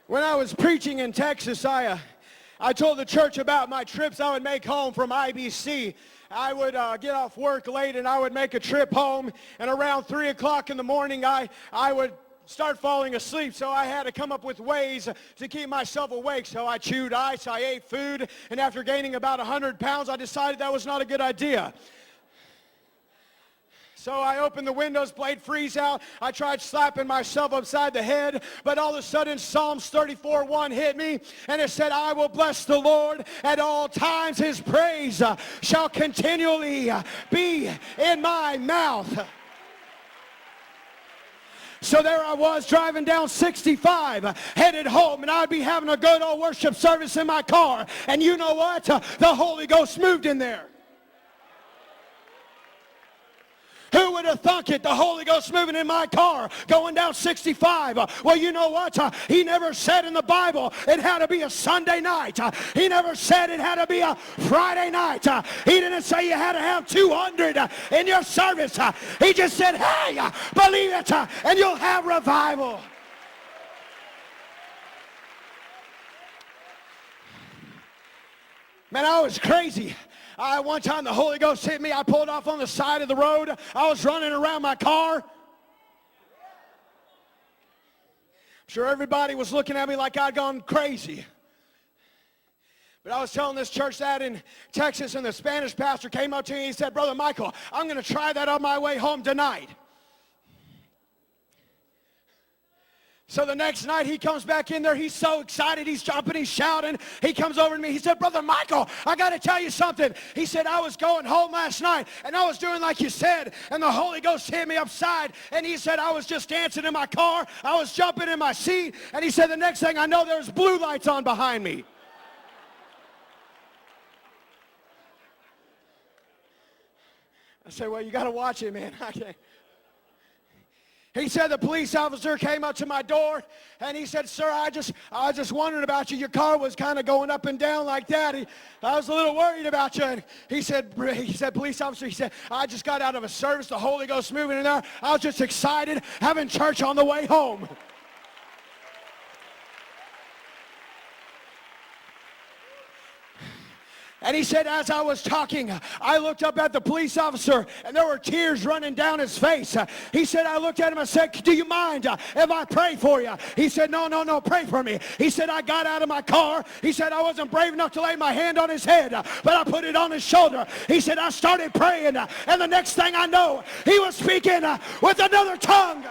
When I was preaching in Texas, I told the church about my trips I would make home from IBC. I would get off work late and I would make a trip home, and around 3 o'clock in the morning I would start falling asleep, so I had to come up with ways to keep myself awake. So I chewed ice, I ate food, and after gaining about 100 pounds, I decided that was not a good idea. So I opened the windows, played freeze out. I tried slapping myself upside the head, but all of a sudden Psalms 34:1 hit me, and it said, I will bless the Lord at all times. His praise shall continually be in my mouth. So there I was driving down 65, headed home, and I'd be having a good old worship service in my car. And you know what? The Holy Ghost moved in there. Who would have thunk it? The Holy Ghost moving in my car, going down 65. Well, you know what? He never said in the Bible it had to be a Sunday night. He never said it had to be a Friday night. He didn't say you had to have 200 in your service. He just said, hey, believe it, and you'll have revival. Man, I was crazy. One time the Holy Ghost hit me. I pulled off on the side of the road. I was running around my car. I'm sure everybody was looking at me like I'd gone crazy. But I was telling this church that in Texas, and the Spanish pastor came up to me and he said, Brother Michael, I'm going to try that on my way home tonight. So the next night he comes back in there. He's so excited. He's jumping. He's shouting. He comes over to me. He said, Brother Michael, I got to tell you something. He said, I was going home last night and I was doing like you said, and the Holy Ghost hit me upside, and he said I was just dancing in my car. I was jumping in my seat, and he said the next thing I know there's blue lights on behind me. I said, well, you got to watch it, man. I can't. He said the police officer came up to my door, and he said, sir, I was just wondering about you. Your car was kind of going up and down like that. I was a little worried about you. And he said, police officer, he said, I just got out of a service, the Holy Ghost moving in there. I was just excited having church on the way home. And he said, as I was talking, I looked up at the police officer, and there were tears running down his face. He said, I looked at him and said, do you mind if I pray for you? He said, no, pray for me. He said, I got out of my car. He said, I wasn't brave enough to lay my hand on his head, but I put it on his shoulder. He said, I started praying, and the next thing I know, he was speaking with another tongue.